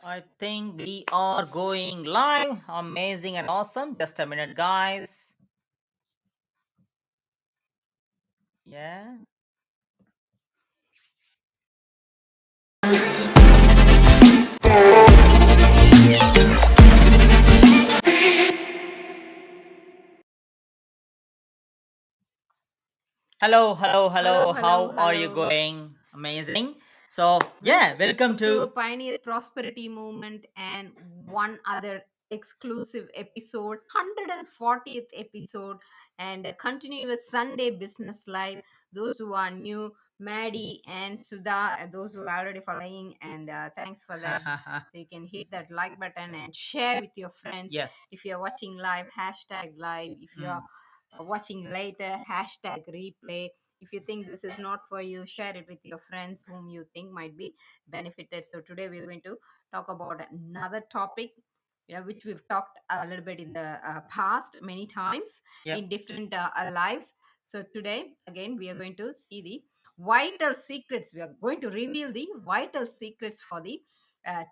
I think we are going live. Amazing and awesome. Just a minute, guys. Yeah. Hello, hello, Hello, hello. hello, How are you hello. going? Amazing. So, yeah, Welcome welcome to to. Pioneer Prosperity Movement and one other exclusive episode, 140th episode, and a continuous Sunday business live. Those who are new, Maddie and Sudha, those who are already following, and thanks for that. So you can hit that like button and share with your friends. Yes. If you're watching live, hashtag live. If you're Mm. watching later, hashtag replay. If you think this is not for you, share it with your friends whom you think might be benefited. So today we're going to talk about another topic, which we've talked a little bit in the past many times Yep. in different lives. So today again we are going to see the vital secrets. We are going to reveal the vital secrets for the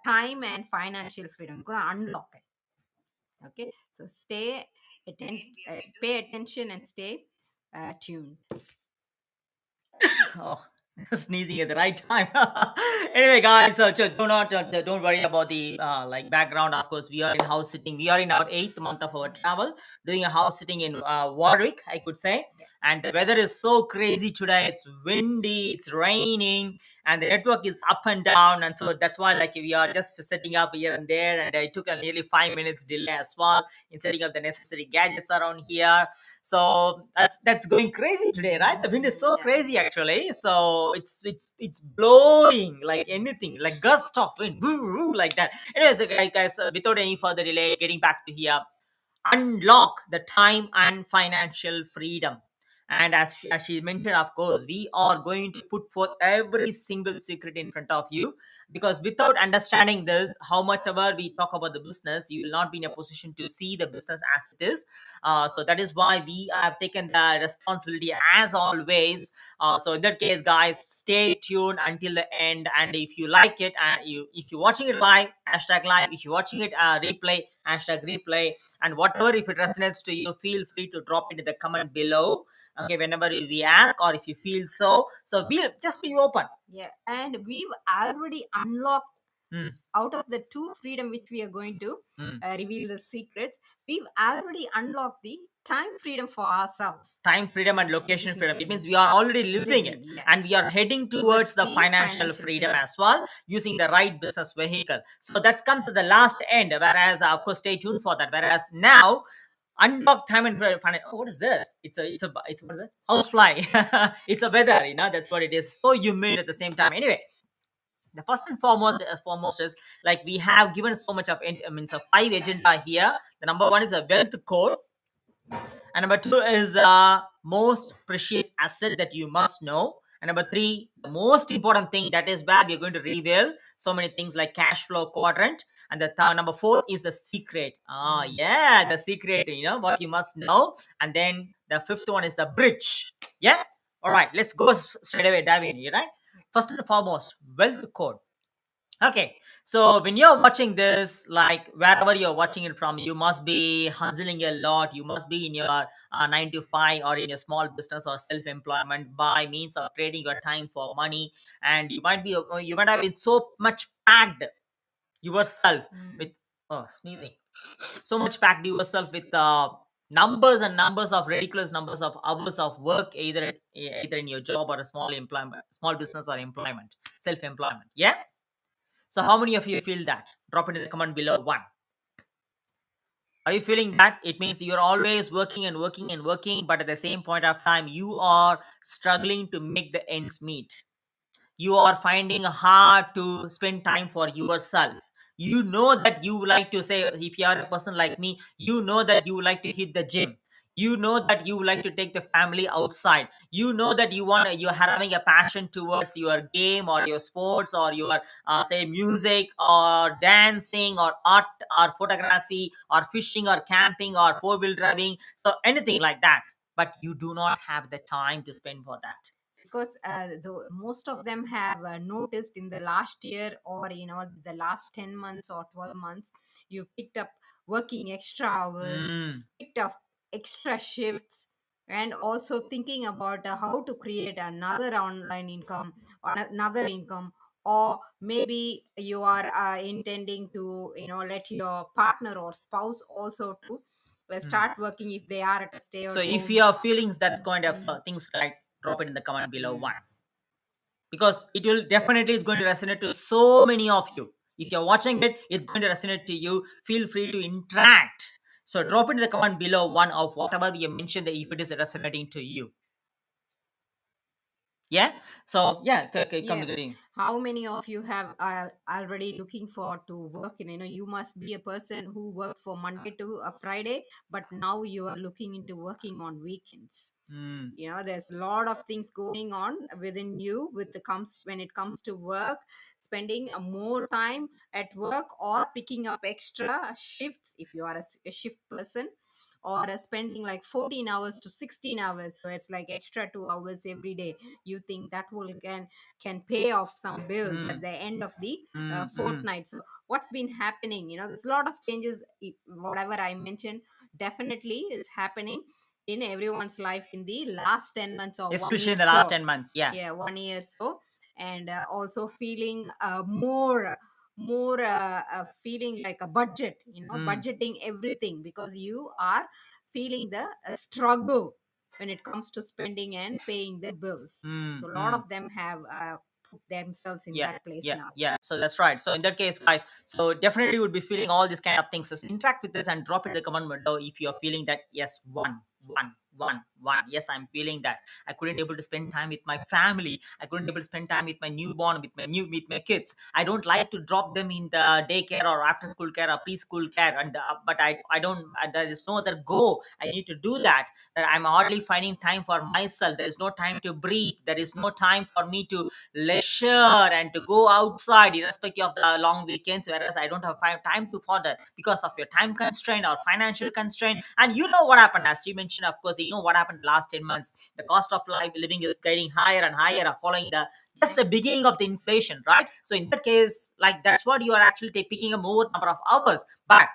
time and financial freedom. We're going to unlock it. Okay, so pay attention and stay tuned. Oh, sneezing at the right time. Anyway, guys, do not don't worry about the background. Of course, we are in house sitting. We are in our eighth month of our travel, doing a house sitting in Warwick, I could say. Yeah. And the weather is so crazy today. It's windy, it's raining, and the network is up and down. And so that's why, like, we are just setting up here and there. And it took a nearly 5 minutes delay as well in setting up the necessary gadgets around here. So that's going crazy today, right? The wind is so Yeah. crazy actually. So it's blowing like anything, like gust of wind, woo, woo, like that. Anyways, okay, guys, without any further delay, getting back to here, unlock the time and financial freedom. And as she mentioned, of course, we are going to put forth every single secret in front of you, because without understanding this, how much ever we talk about the business, you will not be in a position to see the business as it is. So that is why we have taken the responsibility as always. So in that case, guys, stay tuned until the end. And if you like it, and if you're watching it live, hashtag live. If you're watching it replay, hashtag replay. And whatever, if it resonates to you, feel free to drop it in the comment below, okay, whenever we ask, or if you feel so be open. Yeah, and we've already unlocked Hmm, out of the two freedom which we are going to hmm. reveal the secrets. We've already unlocked the time freedom for ourselves. Time freedom and location Location freedom, it freedom. means we are already living it, Living, yeah. and we are heading towards Towards the the financial financial freedom freedom. as well, using the right business vehicle. So that comes at the last end, whereas of course, stay tuned for that. Whereas now, unlock time and oh, what is this? It's what is it? Housefly. It's a weather, that's what it is. So humid at the same time. Anyway, the first and foremost is, like, we have given so much of means of five agenda here. The number one is a wealth code, and number two is most precious asset that you must know. And number three, the most important thing, that is where we're going to reveal so many things like cash flow quadrant. And the number four is the secret. Yeah, the secret, what you must know. And then the fifth one is the bridge. Yeah. All right, let's go straight away, dive in, right? First and foremost, wealth code. Okay, so when you're watching this, like wherever you're watching it from, you must be hustling a lot. You must be in your 9 to 5, or in your small business or self-employment, by means of trading your time for money. And you might have been so much packed yourself with, oh, sneezing, so much packed yourself with numbers and numbers of ridiculous numbers of hours of work, either in your job or a small employment, small business or employment, self-employment. Yeah. So how many of you feel that? Drop it in the comment below. One. Are you feeling that? It means you're always working and working and working, but at the same point of time, you are struggling to make the ends meet. You are finding hard to spend time for yourself. You know that you like to say, if you are a person like me, you know that you like to hit the gym. You know that you like to take the family outside. You know that you're having a passion towards your game or your sports, or your say music or dancing or art or photography or fishing or camping or four-wheel driving, so anything like that. But you do not have the time to spend for that. because most of them have noticed in the last year, or the last 10 months or 12 months, you picked up working extra hours, Mm, picked up extra shifts, and also thinking about how to create another online income or another income. Or maybe you are intending to let your partner or spouse also to mm. start working if they are at a stay So at if home. you have feelings that kind of Mm, things, like, drop it in the comment below mm, one, because it will definitely is going to resonate to so many of you. If you're watching it, it's going to resonate to you. Feel free to interact. So drop it in the comment below one of whatever you mentioned, that if it is resonating to you. Yeah. So yeah, come yeah. with it. How many of you have already looking forward to work? You must be a person who worked for Monday to a Friday, but now you are looking into working on weekends. Mm, There's a lot of things going on within you with the comes when it comes to work, spending more time at work, or picking up extra shifts if you are a shift person, or spending like 14 hours to 16 hours, so it's like extra 2 hours every day. You think that will can pay off some bills at mm, the end of the mm, mm. fortnight. So what's been happening? There's a lot of changes. Whatever I mentioned definitely is happening in everyone's life in the last 10 months or one Especially year in the last so. 10 months. Yeah. Yeah, 1 year so. And also feeling more feeling like a budget, Mm, budgeting everything, because you are feeling the struggle when it comes to spending and paying the bills. mm, So a lot mm. of them have put themselves in Yeah, that place yeah, now. yeah. So that's right. So in that case, guys, so definitely would be feeling all these kind of things. So interact with this and drop it in the comment below if you're feeling that. Yes, one. Yes, I'm feeling that I couldn't able to spend time with my family. I couldn't able to spend time with my newborn, with my kids. I don't like to drop them in the daycare or after school care or preschool care, and but I don't. There is no other go. I need to do that. That I'm hardly finding time for myself. There is no time to breathe. There is no time for me to leisure and to go outside irrespective of the long weekends, whereas I don't have time to for that because of your time constraint or financial constraint. And you know what happened, as you mentioned, of course, you know what happened last 10 months. The cost of life living is getting higher and higher, following the just the beginning of the inflation, right? So in that case, like, that's what you are actually picking a more number of hours. But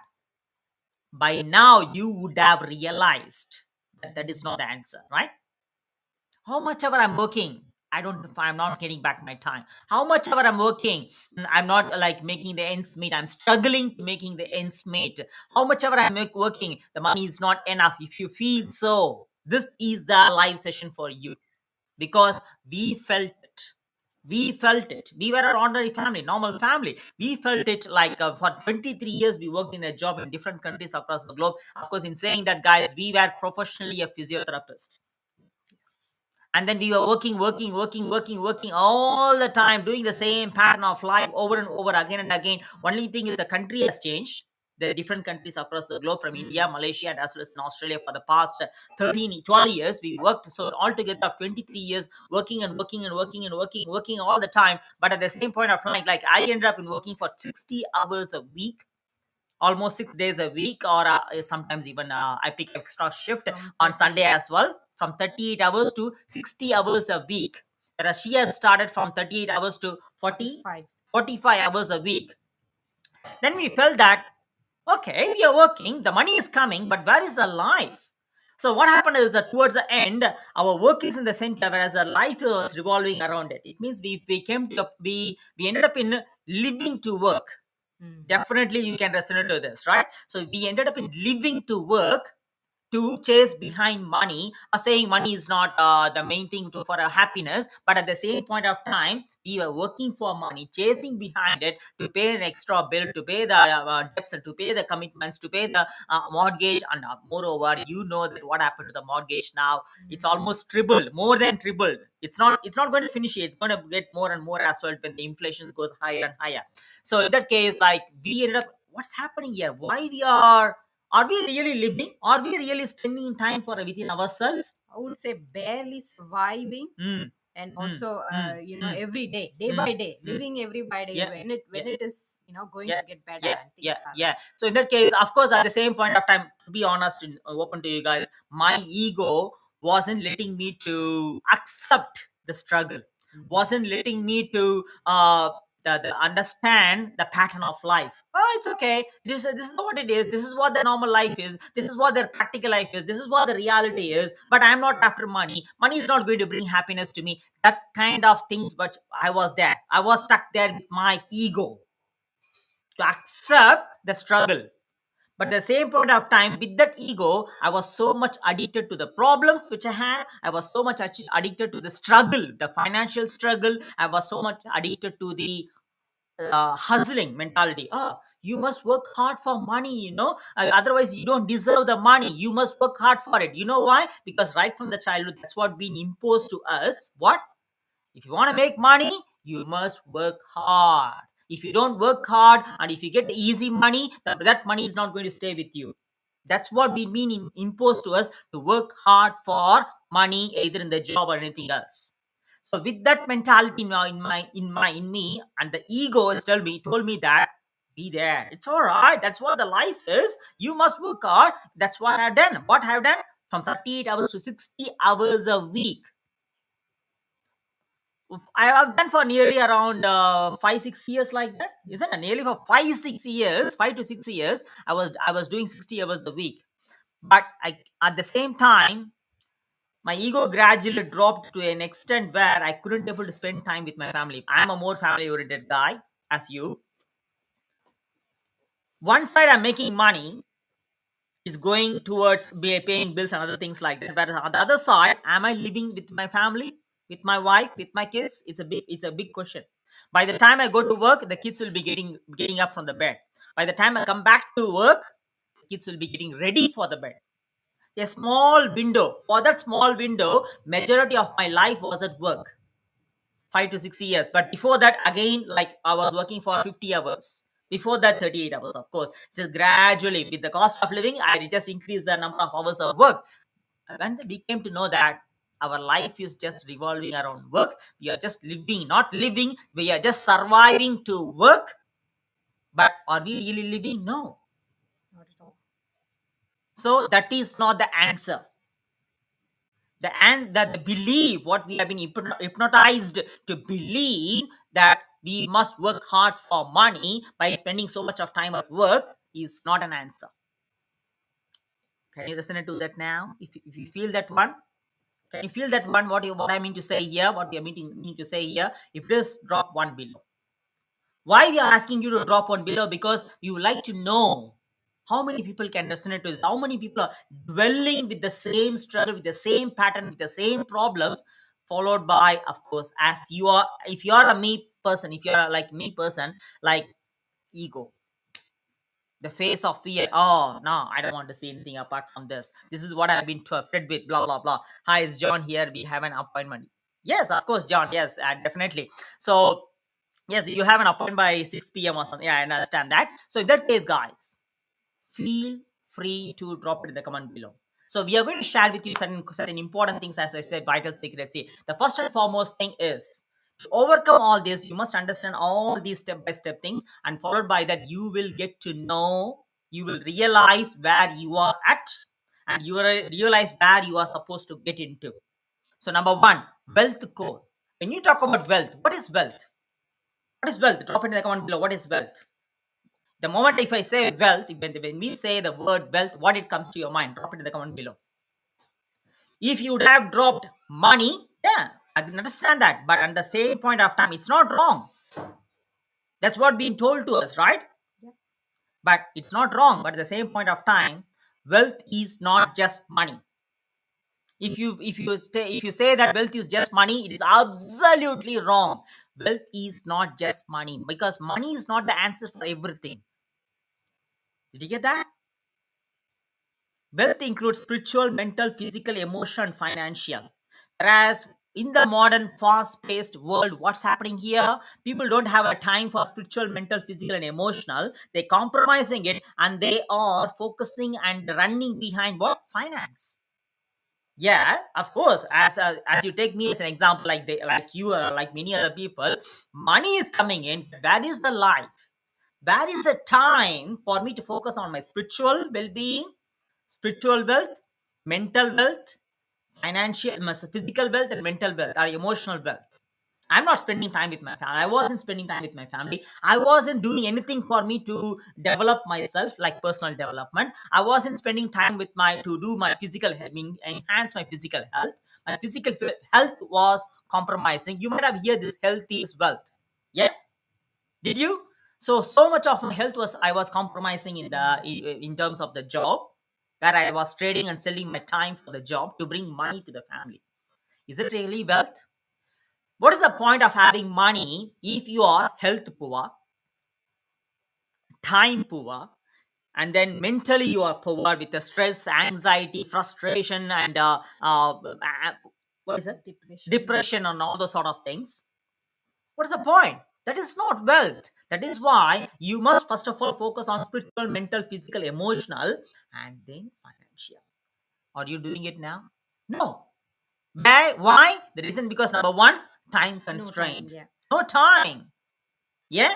by now you would have realized that that is not the answer, right? How much ever I'm working, I'm not getting back my time. How much ever I'm working, I'm not like making the ends meet. I'm struggling to making the ends meet. How much ever working, the money is not enough. If you feel so, this is the live session for you, because we felt it. We were an ordinary family, normal family. We felt it, like, for 23 years we worked in a job in different countries across the globe. Of course, in saying that, guys, we were professionally a physiotherapist, and then we were working all the time, doing the same pattern of life over and over again and again. Only thing is the country has changed. The different countries across the globe, from India, Mm. Malaysia, and as well as in Australia, for the past 13 20 years we worked. So altogether of 23 years working and working and working and working all the time. But at the same point of time, like, I ended up in working for 60 hours a week, almost 6 days a week, or sometimes even I pick extra shift From on Sunday 38. as well, from 38 hours to 60 hours a week. Whereas she has started from 38 hours to 40 45. 45 hours a week. Then we felt that, okay, we are working, the money is coming, but where is the life? So what happened is that towards the end, our work is in the center, whereas our life was revolving around it. It means we came to we ended up in living to work. Mm. Definitely you can resonate to this, right? So we ended up in living to work, to chase behind money, or saying money is not the main thing for our happiness. But at the same point of time, we were working for money, chasing behind it, to pay an extra bill, to pay the debts, and to pay the commitments, to pay the mortgage. And moreover, you know that what happened to the mortgage now. It's Mm. almost tripled, more than tripled. It's not going to finish here. It's going to get more and more as well when the inflation goes higher and higher. So in that case, like, we ended up, what's happening here? Why we are we really living? Are we really spending time for within ourselves? I would say barely surviving. Mm, And mm, also mm, mm, every day, day mm, by day, mm. living every by day, Yeah, when it yeah, when it is going yeah, to get better yeah, and yeah, things like yeah. So in that case, of course, at the same point of time, to be honest and open to you guys, my ego wasn't letting me to accept the struggle, wasn't letting me to understand the pattern of life. Oh, it's okay. This is what it is. This is what the normal life is. This is what the practical life is. This is what the reality is. But I'm not after money. Money is not going to bring happiness to me. That kind of things. But I was there. I was stuck there with my ego to accept the struggle. But at the same point of time, with that ego, I was so much addicted to the problems which I had. I was so much addicted to the struggle, the financial struggle. I was so much addicted to the hustling mentality. Oh, you must work hard for money, otherwise you don't deserve the money. You must work hard for it. You know why? Because right from the childhood, that's what been imposed to us. What? If you want to make money, you must work hard. If you don't work hard and if you get easy money, that money is not going to stay with you. That's what we mean imposed to us, to work hard for money, either in the job or anything else. So with that mentality now in me, and the ego has told me that be there. It's all right. That's what the life is. You must work hard. That's what I've done. What I've done, from 38 hours to 60 hours a week. I have done for nearly around 5 6 years like that. Isn't it? Nearly for 5 6 years, 5 to 6 years, I was doing 60 hours a week. But at the same time, my ego gradually dropped to an extent where I couldn't able to spend time with my family. I'm a more family oriented guy as you. One side I'm making money, is going towards paying bills and other things like that. But on the other side, am I living with my family, with my wife, with my kids? It's a big question. By the time I go to work, the kids will be getting up from the bed. By the time I come back to work, the kids will be getting ready for the bed. A small window. For that small window, majority of my life was at work. 5 to 6 years. But before that, again, like I was working for 50 hours. Before that, 38 hours, of course. Just gradually, with the cost of living, I just increased the number of hours of work. And when we came to know that our life is just revolving around work, we are just living, not living, we are just surviving to work. But are we really living? No. Not at all. So that is not the answer. The belief, what we have been hypnotized to believe, that we must work hard for money by spending so much of time at work, is not an answer. Can you resonate to that now? If you feel that one, can you feel that one, what I mean to say here, what we are mean to say here? If this, drop one below. Why we are asking you to drop one below? Because you like to know how many people can resonate to this, how many people are dwelling with the same struggle, with the same pattern, with the same problems, followed by, of course, as you are, if you are a me person, if you are like me person, like ego, the face of fear. Oh no, I don't want to see anything apart from this. This is what I've been fed with, blah blah blah. Hi, it's John here, we have an appointment. Yes, of course, John. Yes, definitely. So yes, you have an appointment by 6 p.m. or something. Yeah, I understand that. So in that case, guys, feel free to drop it in the comment below. So we are going to share with you certain important things, as I said, vital secrets. See, the first and foremost thing is, to overcome all this, you must understand all these step-by-step things, and followed by that, you will get to know, you will realize where you are at, and you will realize where you are supposed to get into. So number one, wealth code. When you talk about wealth, what is wealth? What is wealth? Drop it in the comment below. What is wealth? The moment if I say wealth, when we say the word wealth, what it comes to your mind? Drop it in the comment below. If you would have dropped money, yeah, I can understand that. But at the same point of time, it's not wrong. That's what being told to us, right? Yeah. But it's not wrong. But at the same point of time, wealth is not just money. If you say that wealth is just money, it is absolutely wrong. Wealth is not just money, because money is not the answer for everything. Did you get that? Wealth includes spiritual, mental, physical, emotional, financial. Whereas in the modern fast-paced world, what's happening here? People don't have a time for spiritual, mental, physical, and emotional. They're compromising it, and they are focusing and running behind what? Finance. Yeah, of course. As you take me as an example, like you or like many other people, money is coming in. Where is the life? Where is the time for me to focus on my spiritual well-being, spiritual wealth, mental wealth, financial, physical wealth and mental wealth or emotional wealth. I'm not spending time with my family. I wasn't spending time with my family. I wasn't doing anything for me to develop myself, like personal development. I wasn't spending time with my to do my physical, I mean, enhance my physical health. My physical health was compromising. You might have heard this: health is wealth. Yeah, did you? So much of my health was I was compromising in in terms of the job, where I was trading and selling my time for the job to bring money to the family. Is it really wealth? What is the point of having money if you are health poor, time poor, and then mentally you are poor with the stress, anxiety, frustration, and what is it? Depression. Depression and all those sort of things. What is the point? That is not wealth. That is why you must first of all focus on spiritual, mental, physical, emotional, and then financial. Are you doing it now? No. Why? The reason because number one, time No time. constraint. Yeah. No time. Yeah,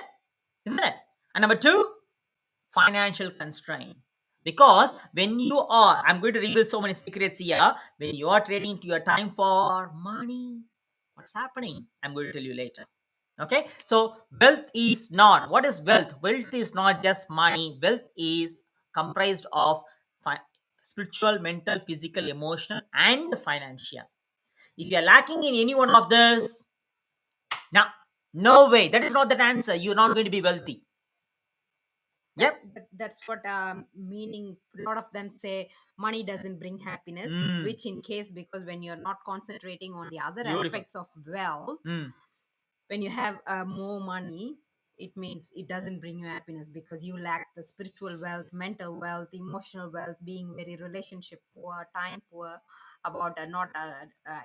isn't it? And number two, financial constraint. Because when you are, I'm going to reveal so many secrets here. When you are trading to your time for money, what's happening? I'm going to tell you later. Okay, so wealth is not, what is wealth? Wealth is not just money. Wealth is comprised of spiritual, mental, physical, emotional, and financial. If you are lacking in any one of this, now, no way. That is not the answer. You're not going to be wealthy. Yep. That's what meaning. A lot of them say money doesn't bring happiness, Mm, which in case, because when you're not concentrating on the other beautiful. aspects of wealth, Mm, when you have more money, it means it doesn't bring you happiness because you lack the spiritual wealth, mental wealth, emotional wealth, being very relationship poor, time poor, about not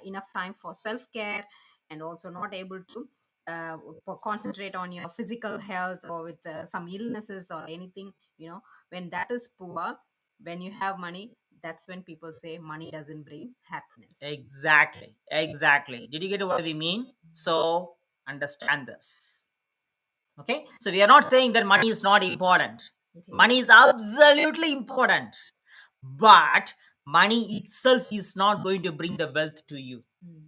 enough time for self-care, and also not able to uh, concentrate on your physical health, or with some illnesses or anything, when that is poor. When you have money, that's when people say money doesn't bring happiness. exactly. Exactly. Did you get what we mean? So, understand this. Okay. So, we are not saying that money is not important. It Money is. is absolutely important. But money itself is not going to bring the wealth to you. Mm.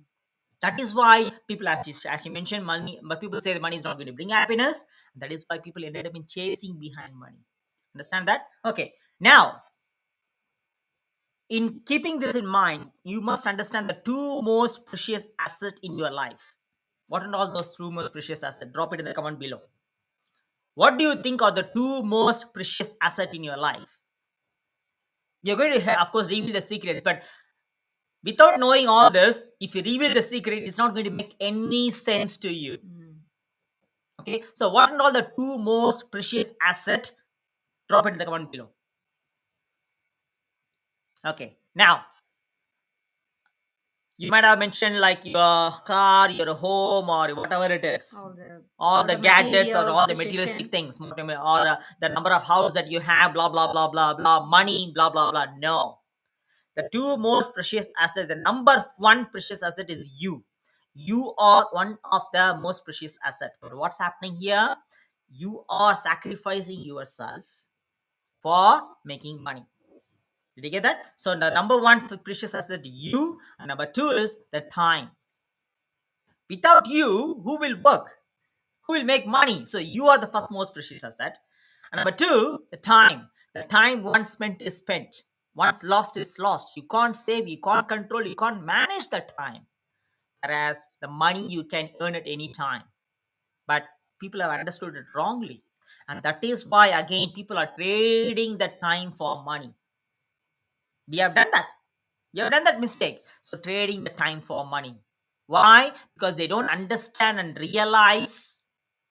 That is why people, as you mentioned, money, but people say the money is not going to bring happiness. That is why people ended up in chasing behind money. Understand that? Okay. Now, in keeping this in mind, you must understand the two most precious assets in your life. What are all those two most precious assets? Drop it in the comment below. What do you think are the two most precious assets in your life? You're going to, of course, reveal the secrets, but without knowing all this, if you reveal the secret, it's not going to make any sense to you. Mm. Okay, so what are all the two most precious assets? Drop it in the comment below. Okay, now you might have mentioned like your car, your home, or whatever it is, all the all all the the gadgets or material all the materialistic possession. things, or the number of house that you have, blah blah blah blah blah, money, blah blah blah. No, the two most precious assets, the number one precious asset is you. You are one of the most precious asset. But what's happening here? You are sacrificing yourself for making money. Did you get that? So the number one precious asset you, and number two is the time. Without you, who will work? Who will make money? So you are the first most precious asset. And number two, the time. The time once spent is spent. Once lost is lost. You can't save, you can't control, you can't manage the time. Whereas the money you can earn at any time. But people have understood it wrongly. And that is why again people are trading the time for money. We have done that. We have done that mistake. So trading the time for money. Why? Because they don't understand and realize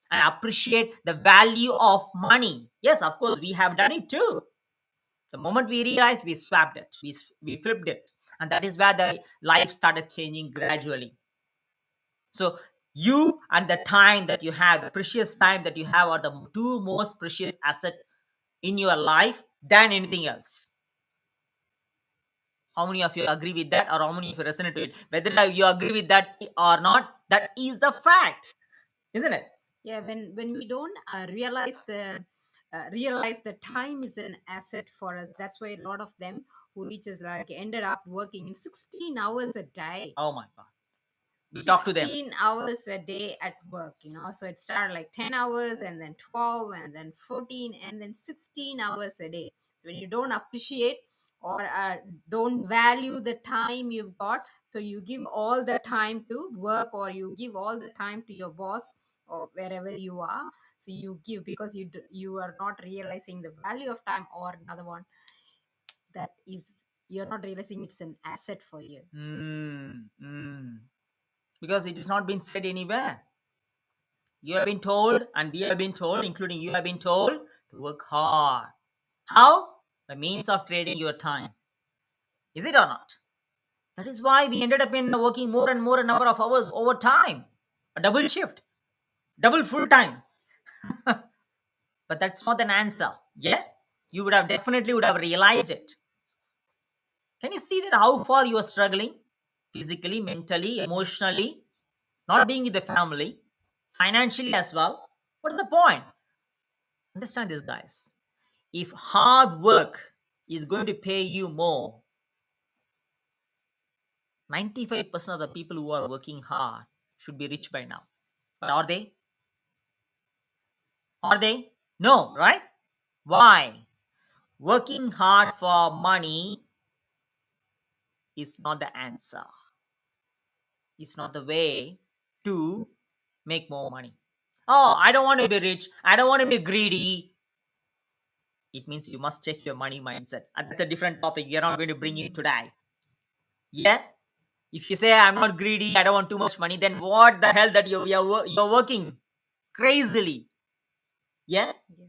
and appreciate the value of money. Yes, of course, we have done it too. The moment we realized, we swapped it, we flipped it. And that is where the life started changing gradually. So, you and the time that you have, the precious time that you have, are the two most precious assets in your life than anything else. How many of you agree with that, or how many of you resonate with it? Whether you agree with that or not, that is the fact, isn't it? Yeah, when we don't realize the realize that time is an asset for us. That's why a lot of them who reaches like ended up working in 16 hours a day. Oh my God. We talk to them. 16 hours a day at work, so it started like 10 hours and then 12 and then 14 and then 16 hours a day. So when you don't appreciate or don't value the time you've got, so you give all the time to work or you give all the time to your boss or wherever you are. So you give because you are not realizing the value of time, or another one, that is, you're not realizing it's an asset for you. Because it has not been said anywhere. You have been told, and we have been told, including you have been told, to work hard. How? By means of trading your time. Is it or not? That is why we ended up in working more and more a number of hours over time. A double shift, double full time. But that's not an answer. Yeah? You would have definitely would have realized it. Can you see that how far you are struggling? Physically, mentally, emotionally, not being with the family, financially as well. What's the point? Understand this, guys. If hard work is going to pay you more, 95% of the people who are working hard should be rich by now. But are they? Are they? No, right? Why? Working hard for money is not the answer. It's not the way to make more money. Oh, I don't want to be rich. I don't want to be greedy. It means you must check your money mindset. And that's a different topic. We are not going to bring it today. Yeah? If you say I'm not greedy, I don't want too much money, then what the hell that you're working crazily? Yeah? Yeah.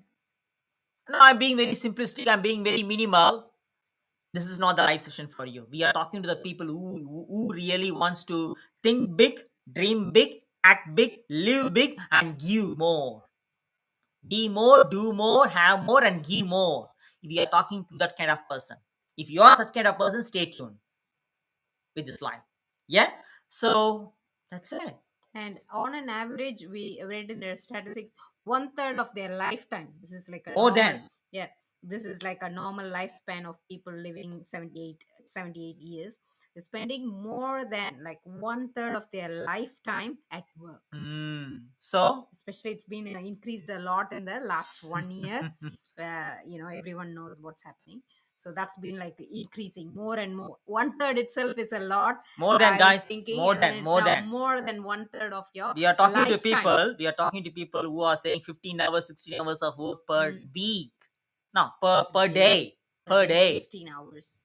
No, I'm being very simplistic. I'm being very minimal. This is not the live session for you. We are talking to the people who really wants to think big, dream big, act big, live big, and give more. Be more, do more, have more, and give more. We are talking to that kind of person. If you are such kind of person, stay tuned with this live. Yeah? So that's it. And on an average, we read in their statistics, one third of their lifetime. This is like a More normal, than. yeah, this is like a normal lifespan of people living 78 years. They're spending more than like one third of their lifetime at work. So Especially, it's been increased a lot in the last 1 year. Everyone knows what's happening. So that's been like increasing more and more. One third itself is a lot, more than, I was guys, thinking, more and then than, it's more now than. more than one third of your We are talking to lifetime. people. We are talking to people who are saying 15 hours, 16 hours of work per Mm, week. No, per day, day. per Per day, day. 16 hours.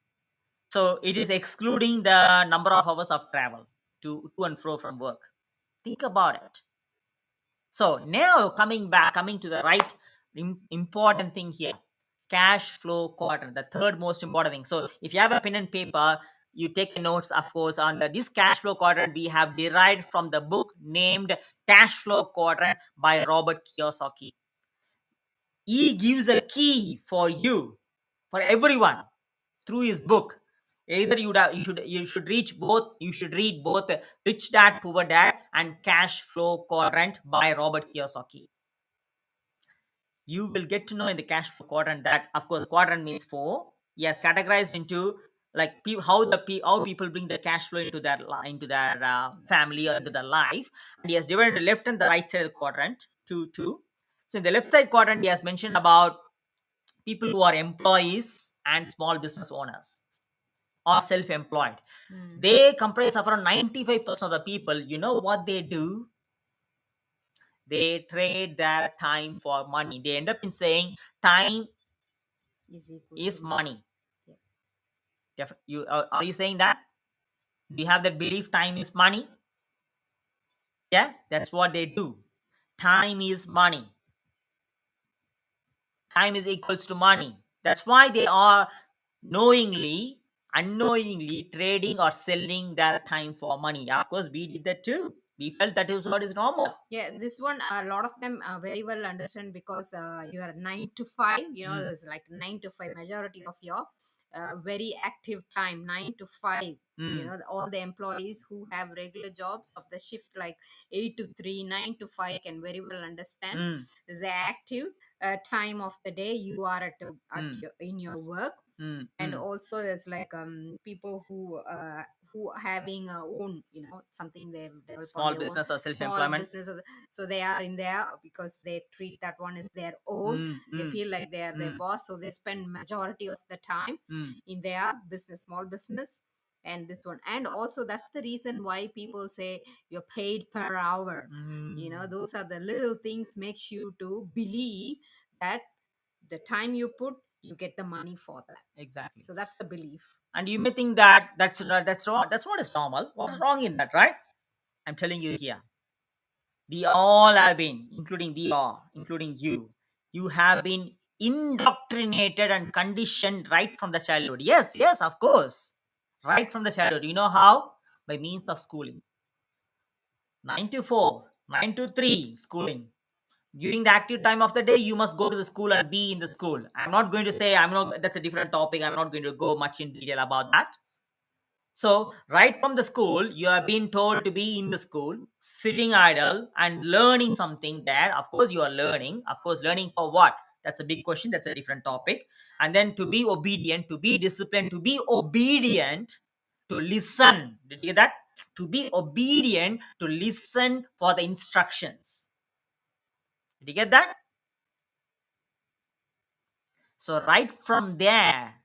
So it is excluding the number of hours of travel to and fro from work. Think about it. So now coming to the right important thing here, cash flow quadrant, the third most important thing. So if you have a pen and paper, you take notes, of course, on this cash flow quadrant we have derived from the book named Cash Flow Quadrant by Robert Kiyosaki. He gives a key for you, for everyone, through his book. Either you should read both Rich Dad Poor Dad and Cash Flow Quadrant by Robert Kiyosaki. You will get to know in the cash flow quadrant that, of course, quadrant means four. He has categorized into like how people bring the cash flow into their family or into their life, and he has divided the left and the right side of the quadrant two. So in the left side quadrant, he has mentioned about people who are employees and small business owners or self-employed. Mm. They comprise of around 95% of the people. You know what they do? They trade their time for money. They end up in saying time Is equal to is money. money. Yeah. Are you saying that? Do you have that belief time is money? Yeah, that's what they do. Time is money. Time is equals to money. That's why they are knowingly, unknowingly trading or selling their time for money. Of course, we did that too. We felt that is what is normal. Yeah, this one, a lot of them very well understand because you are 9 to 5. Mm. There's like 9 to 5 majority of your very active time, 9 to 5. Mm. All the employees who have regular jobs of the shift like 8 to 3, 9 to 5 can very well understand. Mm. They're active. time of the day you are at mm, in your work. mm, And mm. also there's like people who having a own, something they develop on Small their own business or small self-employment. businesses. So they are in there because they treat that one as their own. Mm, They mm, feel like they are their mm, boss, so they spend majority of the time mm, in their business, small business. And this one, and also that's the reason why people say you're paid per hour. mm. Those are the little things makes you to believe that the time you put, you get the money for that. Exactly. So that's the belief. And you may think that that's wrong. That's what is normal. What's wrong in that, right? I'm telling you here. We all have been, including we are, including you. You have been indoctrinated and conditioned right from the childhood. Yes, yes, of course. Right from the childhood. You know how? By means of schooling. 9 to 4, 9 to 3 schooling. During the active time of the day, you must go to the school and be in the school. I'm not going to say, I'm not, that's a different topic. I'm not going to go much in detail about that. So, right from the school, you are being told to be in the school, sitting idle and learning something there. Of course, you are learning. Of course, learning for what? That's a big question. That's a different topic. And then to be obedient, to be disciplined, to be obedient, to listen. Did you get that? To be obedient, to listen for the instructions. Did you get that? So, right from there,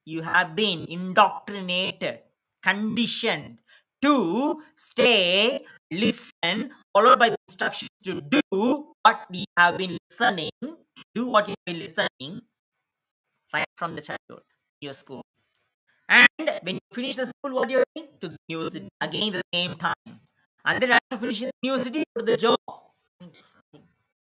you have been indoctrinated, conditioned to stay, listen, followed by the instructions to do what you have been listening, do what you have been listening right from the childhood, your school. And when you finish the school, what you're doing? To the university, again the same time. And then after finishing the university, go to the job.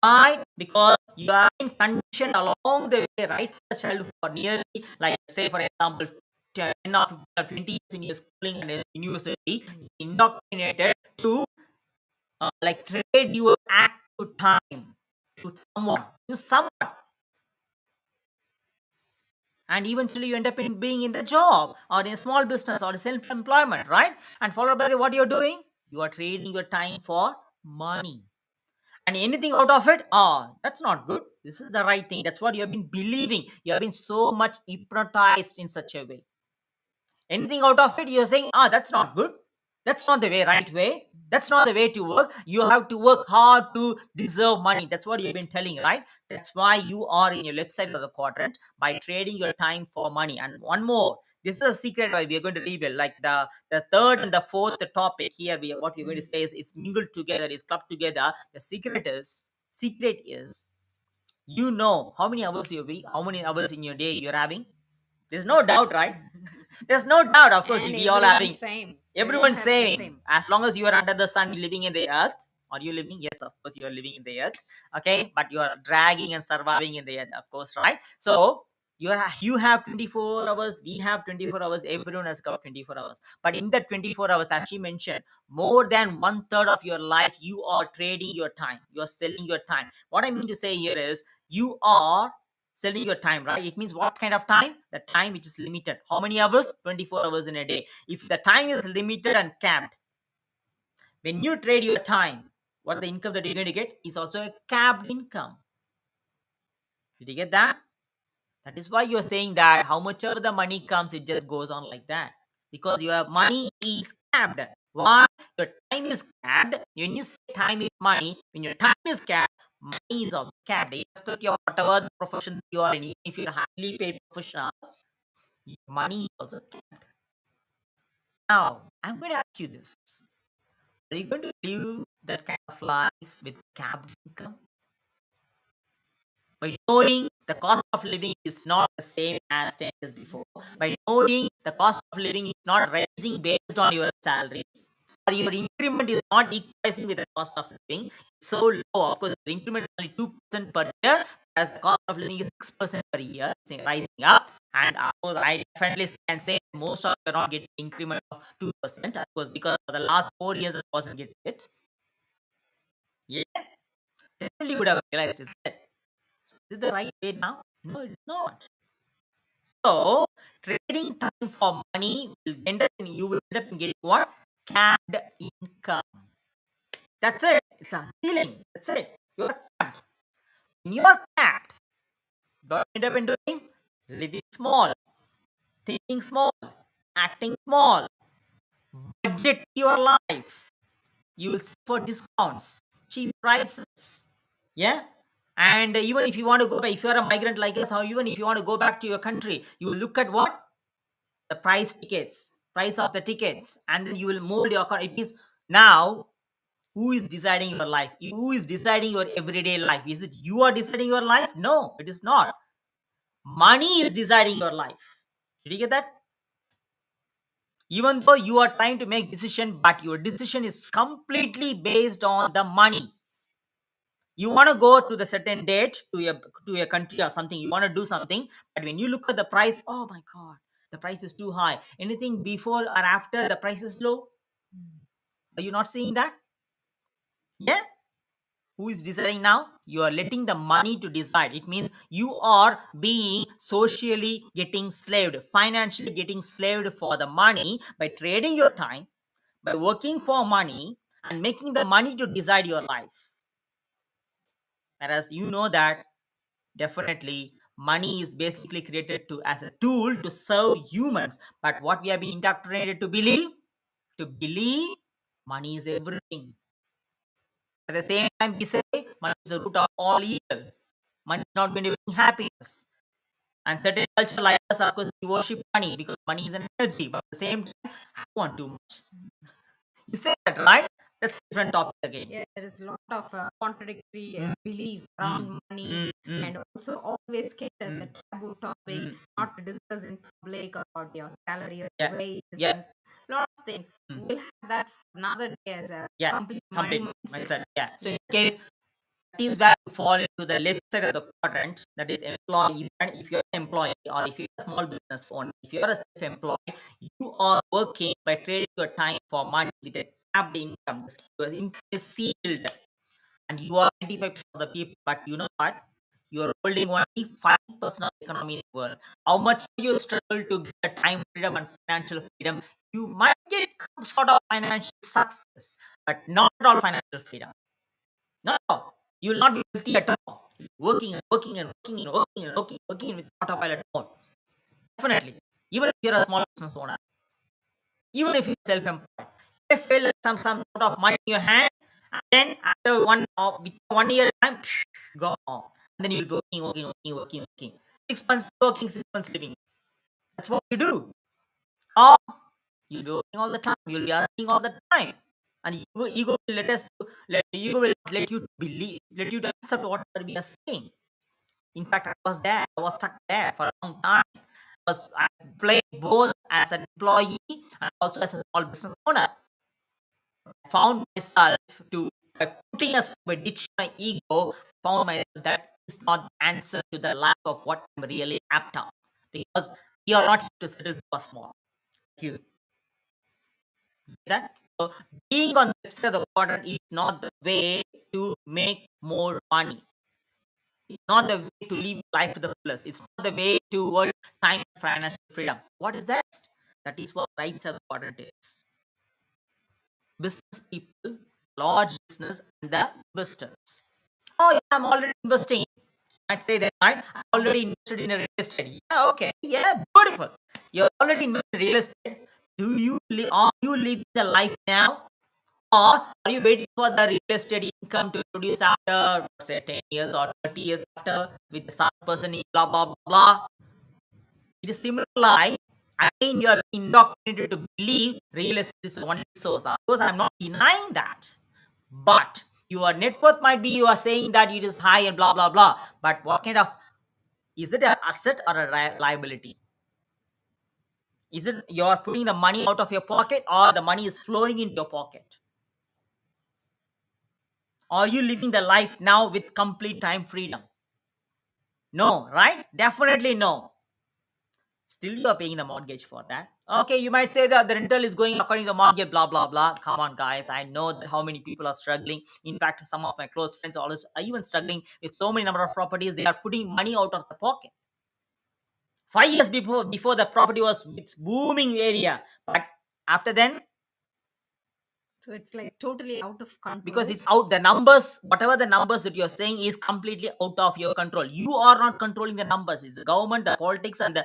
Why? Because you are being conditioned along the way, right from the childhood for nearly, like say for example, 10 or 15 or 20 years in your schooling and in university, indoctrinated to like trade your active time to someone, and eventually you end up in being in the job or in a small business or self-employment, right? And followed by what you're doing, you are trading your time for money. And anything out of it, that's not good. This is the right thing. That's what you have been believing. You have been so much hypnotized in such a way. Anything out of it, you're saying, that's not good. That's not the right way. That's not the way to work. You have to work hard to deserve money. That's what you've been telling, right? That's why you are in your left side of the quadrant by trading your time for money. And one more, this is a secret why we are going to reveal. Like the third and the fourth topic here, what we're going to say is mingled together, is clubbed together. The secret is you know how many hours you be, how many hours in your day you're having. There's no doubt, right? There's no doubt. Of course, And we all everyone having, same, everyone everyone's have the saving. same. As long as you are under the sun, living in the earth. Are you living? Yes, of course, you are living in the earth. Okay, but you are dragging and surviving in the earth, of course, right? So you have 24 hours. We have 24 hours. Everyone has got 24 hours. But in that 24 hours, as she mentioned, more than one third of your life, you are trading your time. You are selling your time. What I mean to say here is you are selling your time, right? It means what kind of time? The time which is limited. How many hours? 24 hours in a day. If the time is limited and capped, when you trade your time, what the income that you're going to get is also a capped income. Did you get that? That is why you're saying that how much ever the money comes, it just goes on like that. Because your money is capped. Why? Your time is capped. When you say time is money, when your time is capped, money is also capped. Irrespective of whatever the profession you are in, if you're a highly paid professional, your money is also capped. Now, I'm going to ask you this. Are you going to live that kind of life with capped income? By knowing the cost of living is not the same as 10 years before, by knowing the cost of living is not rising based on your salary, or your increment is not equalizing with the cost of living, it's so low. Of course, the increment is only 2% per year, as the cost of living is 6% per year, it's rising up. And of course, I definitely can say most of you are not getting increment of 2%, of course, because for the last 4 years, I wasn't getting it. Yeah, definitely would have realized, is it? So is it the right way now? No, it's not. So trading time for money will end up in, you will end up in getting what? Capped income. That's it. It's a ceiling. That's it. You're capped. When you're capped, What you end up in doing? Living small, thinking small, acting small. Budget your life. You will see for discounts, cheap prices. Yeah. And even if you want to go back, if you are a migrant like us, or even if you want to go back to your country, you will look at what? The price of the tickets, and then you will mold your account. It means now who is deciding your life? Who is deciding your everyday life? Is it you are deciding your life? No, it is not. Money is deciding your life. Did you get that? Even though you are trying to make decision, but your decision is completely based on the money. You want to go to the certain date to a country or something, you want to do something, but when you look at the price, oh my god, the price is too high. Anything before or after the price is low? Are you not seeing that? Yeah. Who is deciding now? You are letting the money to decide. It means you are being socially getting slaved, financially getting slaved for the money by trading your time, by working for money and making the money to decide your life. Whereas you know that definitely money is basically created to as a tool to serve humans, but what we have been indoctrinated to believe money is everything. At the same time, we say money is the root of all evil. Money is not going to bring happiness. And certain culture like us, of course, we worship money because money is an energy. But at the same time, I want too much. You say that, right? That's a different topic again. Yeah, there is a lot of contradictory Mm, belief mm, around money, mm, mm, and also always kept as a mm, taboo topic, mm, mm. not to discuss in public about your salary or Yeah, wages yeah, and lot of things. mm, We'll have that another day as a yeah. complete money Complete mindset. mindset. Yeah. So in Yeah. case teams where you fall into the left side of the quadrant, that is employee, and if you're an employee or if you're a small business owner, if you're a self-employed, you are working by trading your time for money with a capped income. Your income is sealed and you are 95% of the people, but you know what? You are holding only 5% of the economy in the world. How much you struggle to get time freedom and financial freedom, you might get some sort of financial success, but not all financial freedom. Not at all. You will not be wealthy at all. Working and working and working and working and working with autopilot mode. Definitely. Even if you're a small business owner, even if you're self-employed, if you feel like some sort of money in your hand, and then after with 1 year time, go on. And then you'll be working. 6 months working, 6 months living. That's what you do. Or you'll be working all the time. You'll be earning all the time. And ego will ego will not let you believe, let you to accept whatever we are saying. In fact, I was there. I was stuck there for a long time. I played both as an employee and also as a small business owner. I found myself to by putting aside, by ditching my ego, found myself that is not the answer to the lack of what I'm really after. Because we are not here to settle for small. You that so being on the website of the quadrant is not the way to make more money. It's not the way to live life to the fullest. It's not the way to work time and financial freedom. What is that? That is what rights of the quadrant is. Business people, large business, and the investors. Oh, yeah, I'm already investing. I'd say that I'm already invested in a real estate. Yeah, okay. Yeah, beautiful. You're already invested in real estate. Are you living the life now? Or are you waiting for the real estate income to produce after, say, 10 years or 30 years after with some person, blah, blah, blah, blah? It is similar like, again, you are indoctrinated to believe real estate is the only source. Of course, I'm not denying that. But your net worth might be, you are saying that it is high and blah, blah, blah. But what kind of, is it an asset or a liability? Is it you are putting the money out of your pocket or the money is flowing into your pocket? Are you living the life now with complete time freedom? No, right? Definitely no. Still, you are paying the mortgage for that. Okay, you might say that the rental is going according to the mortgage, blah, blah, blah. Come on, guys. I know that how many people are struggling. In fact, some of my close friends are even struggling with so many number of properties. They are putting money out of the pocket. 5 years before the property was its booming area. But after then, So it's like totally out of because control. it's out, the numbers, whatever the numbers that you're saying is completely out of your control. You are not controlling the numbers. It's the government, the politics, and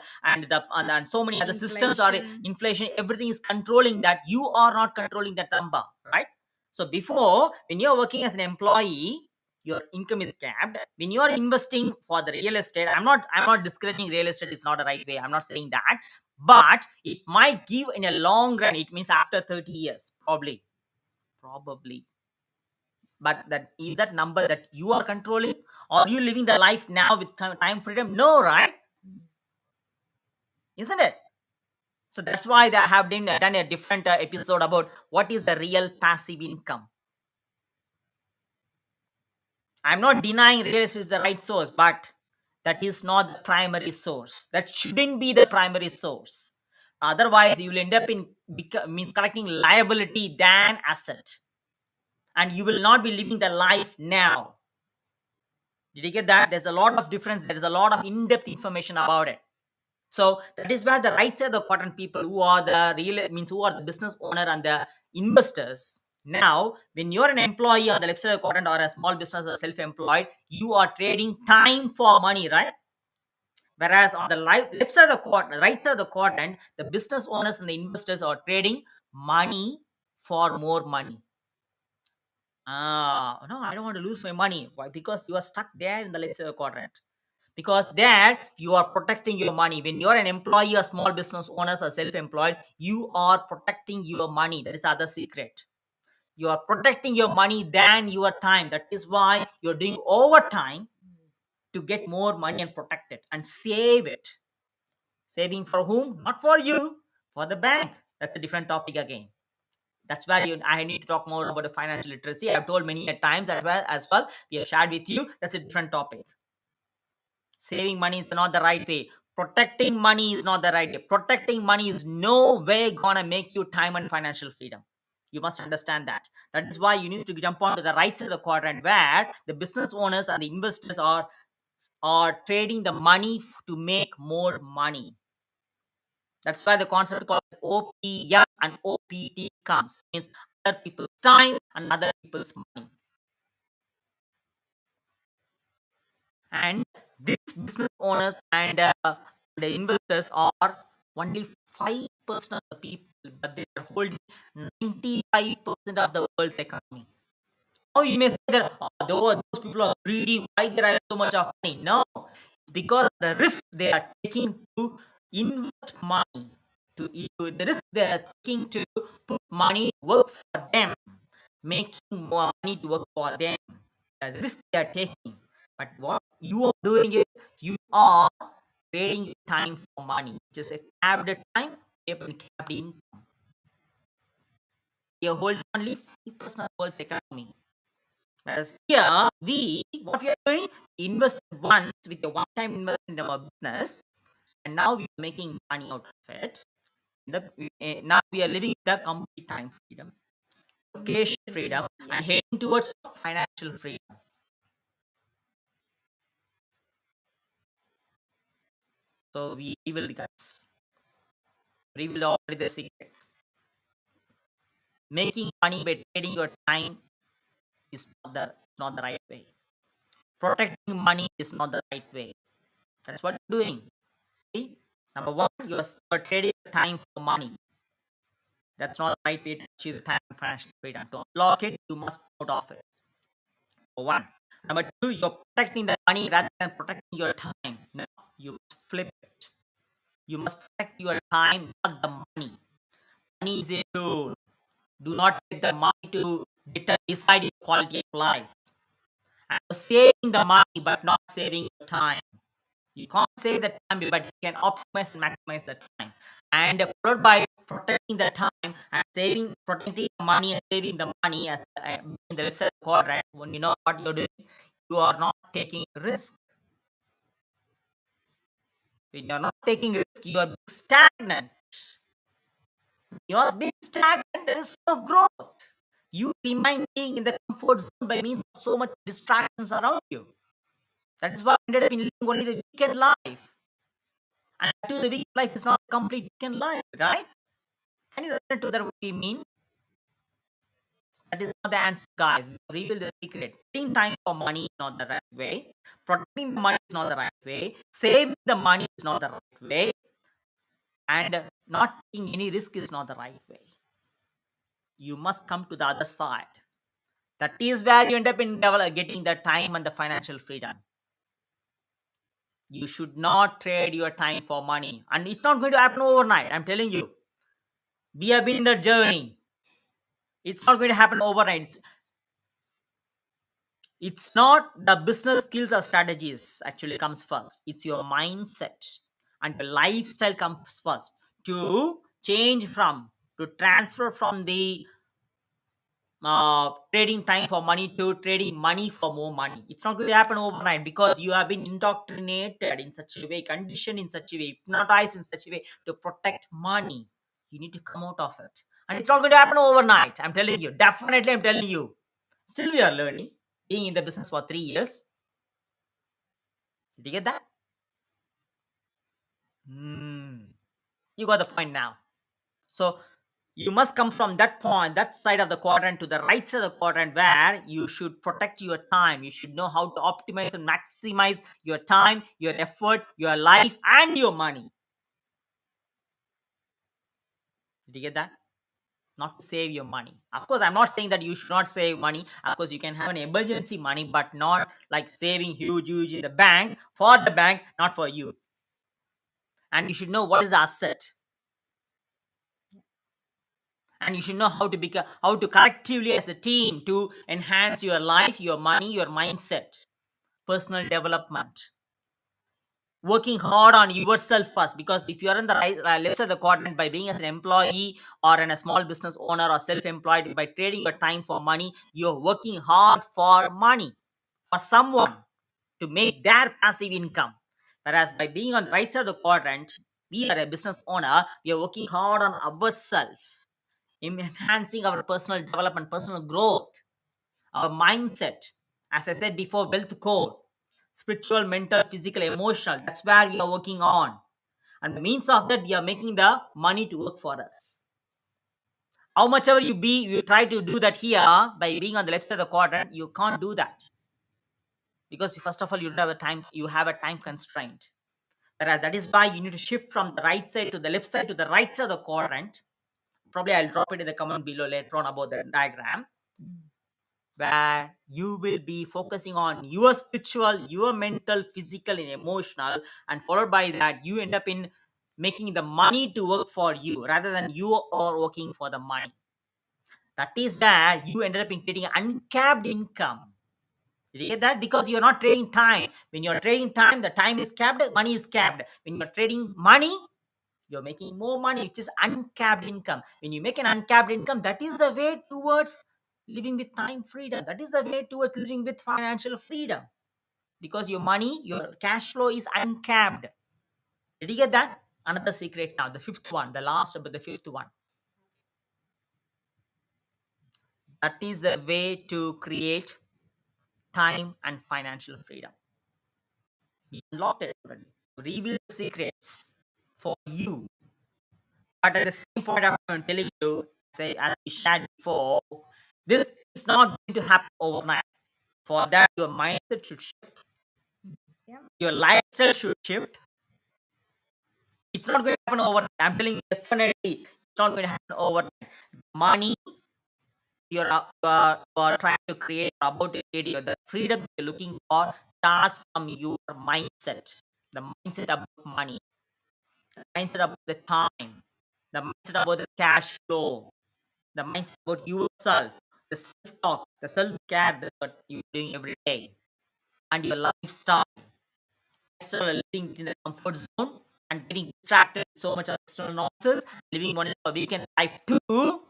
so many other systems or Inflation. inflation, everything is controlling that. You are not controlling that number, right? So before, when you're working as an employee, your income is capped. When you're investing for the real estate, I'm not discouraging real estate, is not the right way, I'm not saying that, but it might give in a long run, it means after 30 years, probably. But that is that number that you are controlling, or are you living the life now with time freedom? No, right? Isn't it? So that's why I have done a different episode about what is the real passive income. I'm not denying real estate is the right source, but that is not the primary source. That shouldn't be the primary source. Otherwise, you will end up in means collecting liability than asset, and you will not be living the life now. Did you get that? There's a lot of difference. There is a lot of in-depth information about it. So that is where the right side of the quadrant people, who are the real means who are the business owner and the investors. Now, when you're an employee on the left side of the quadrant, or a small business or self-employed, you are trading time for money, right? Whereas on the left side of the quadrant, right side of the quadrant, the business owners and the investors are trading money for more money. No, I don't want to lose my money. Why? Because you are stuck there in the left side of the quadrant. Because there you are protecting your money. When you're an employee or small business owners or self-employed, you are protecting your money. That is the other secret. You are protecting your money than your time. That is why you're doing overtime to get more money and protect it and save it. Saving for whom? Not for you, for the bank. That's a different topic again. That's where I need to talk more about the financial literacy. I've told many times as well. We have shared with you. That's a different topic. Saving money is not the right way. Protecting money is not the right way. Protecting money is no way gonna make you time and financial freedom. You must understand that. That is why you need to jump onto the right side of the quadrant, where the business owners and the investors are trading the money to make more money. That's why the concept called OPM and OPT comes. Means other people's time and other people's money. And these business owners and the investors are only 5% of the people, but they are holding 95% of the world's economy. Oh, you may say that those people are greedy, why they have so much of money? No, it's because the risk they are taking to invest money, the risk they are taking to put money to work for them, making more money to work for them, the risk they are taking. But what you are doing is you are trading your time for money, just a capped time, capped income. You hold only 5% of the world's economy. Whereas here, what we are doing, invest once with a one-time investment in our business, and now we are making money out of it. Now we are living the complete time freedom, location freedom, Yeah. and heading towards financial freedom. So we will, guys, reveal already the secret. Making money by trading your time is not the right way. Protecting money is not the right way. That's what you're doing. See? Number one, you're trading your time for money. That's not the right way to achieve the time and financial freedom. To unlock it, you must out of it. Number one. Number two, you're protecting the money rather than protecting your time. No, you must flip it. You must protect your time, not the money. Money is a tool. Do not take the money to decide your quality of life. And you're saving the money but not saving your time. You can't save the time, but you can optimize and maximize the time. And followed by protecting the time and protecting the money and saving the money as in the left side quadrant. When you know what you're doing, you are not taking risk. When you're not taking risk, you are being stagnant. You are being stagnant. There is no growth. You remain being in the comfort zone by means of so much distractions around you. That is why I ended up in living only the weekend life. And to the weekend life is not a complete weekend life, right? Can you relate to that what we mean? That is not the answer, guys. We reveal the secret. Putting time for money is not the right way. Protecting the money is not the right way. Saving the money is not the right way. And not taking any risk is not the right way. You must come to the other side. That is where you end up in getting the time and the financial freedom. You should not trade your time for money. And it's not going to happen overnight. I'm telling you. We have been in the journey. It's not going to happen overnight. It's not the business skills or strategies actually comes first. It's your mindset and the lifestyle comes first. To change from, to transfer from the trading time for money to trading money for more money. It's not going to happen overnight because you have been indoctrinated in such a way, conditioned in such a way, hypnotized in such a way to protect money. You need to come out of it. And it's not going to happen overnight. I'm telling you. Definitely, I'm telling you. Still, we are learning. Being in the business for 3 years. Did you get that? You got the point now. So you must come from that point, that side of the quadrant to the right side of the quadrant where you should protect your time. You should know how to optimize and maximize your time, your effort, your life, and your money. Did you get that? Not to save your money. Of course, I'm not saying that you should not save money. Of course, you can have an emergency money, but not like saving huge in the bank for the bank, not for you. And you should know what is the asset. And you should know how to become, how to collectively as a team to enhance your life, your money, your mindset, personal development, working hard on yourself first. Because if you are in the left side of the quadrant by being as an employee or in a small business owner or self-employed, by trading your time for money, you're working hard for money, for someone to make their passive income. Whereas by being on the right side of the quadrant, we are a business owner, we are working hard on ourselves, enhancing our personal development, personal growth, our mindset. As I said before, wealth core, spiritual, mental, physical, emotional. That's where we are working on. And the means of that, we are making the money to work for us. How much ever you try to do that here by being on the left side of the quadrant, you can't do that. Because first of all, you don't have a time, you have a time constraint. Whereas that is why you need to shift from the right side to the left side to the right side of the quadrant. Probably I'll drop it in the comment below later on about the diagram, where you will be focusing on your spiritual, your mental, physical, and emotional, and followed by that, you end up in making the money to work for you rather than you are working for the money. That is where you ended up in creating uncapped income. Did you get that? Because you're not trading time. When you're trading time, the time is capped, money is capped. When you're trading money, you're making more money, which is uncapped income. When you make an uncapped income, that is the way towards living with time freedom. That is the way towards living with financial freedom. Because your money, your cash flow is uncapped. Did you get that? Another secret now, the fifth one, the last but the fifth one. That is the way to create time and financial freedom. We unlocked it already. Reveal the secrets for you. But at the same point, I'm telling you, say as we shared before, this is not going to happen overnight. For that, your mindset should shift, Yeah. your lifestyle should shift. It's not going to happen overnight. I'm telling you, definitely, it's not going to happen overnight. Money you are trying to create, about to create, the freedom you're looking for starts from your mindset. The mindset about money, the mindset about the time, the mindset about the cash flow, the mindset about yourself, the self-talk, the self-care that what you're doing every day, and your lifestyle. Lifestyle living within the comfort zone and getting distracted with so much of external nonsense, living one a weekend life too,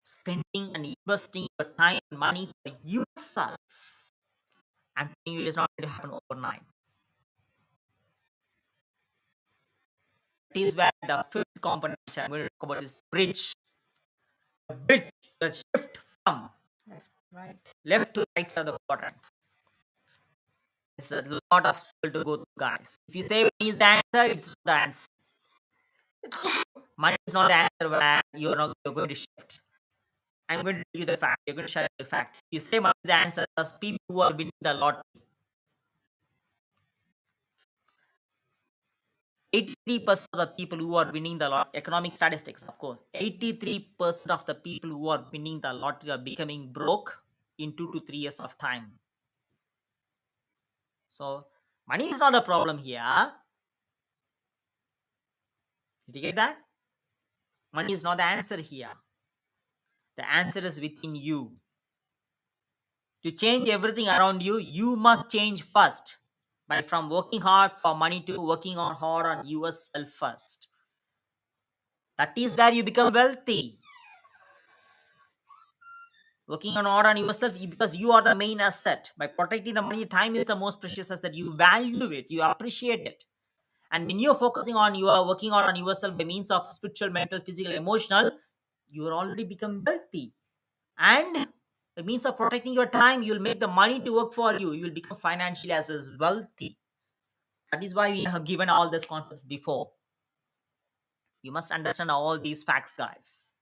spending and investing your time and money for yourself. I'm telling you, it is not going to happen overnight. It is where the fifth component which I'm going to talk about is bridge. The bridge, the shift from Left, right. left to right side of the quadrant. It's a lot of struggle to go through, guys. If you say money is the answer, it's the answer. Money is not the answer where you're going to shift. I'm going to tell you the fact. You're going to share the fact. You say money is the answer as people who are winning the lottery. 83% of the people who are winning the lot, economic statistics, of course, 83% of the people who are winning the lottery are becoming broke in 2 to 3 years of time. So, money is not a problem here. Did you get that? Money is not the answer here. The answer is within you. To change everything around you, you must change first. By from working hard for money to working on hard on yourself first. That is where you become wealthy. Working on hard on yourself because you are the main asset. By protecting the money, time is the most precious asset. You value it, you appreciate it. And when you're focusing on you are working on yourself by means of spiritual, mental, physical, emotional, you are already become wealthy. And by means of protecting your time, you'll make the money to work for you. You will become financially as well as wealthy. That is why we have given all these concepts before. You must understand all these facts, guys.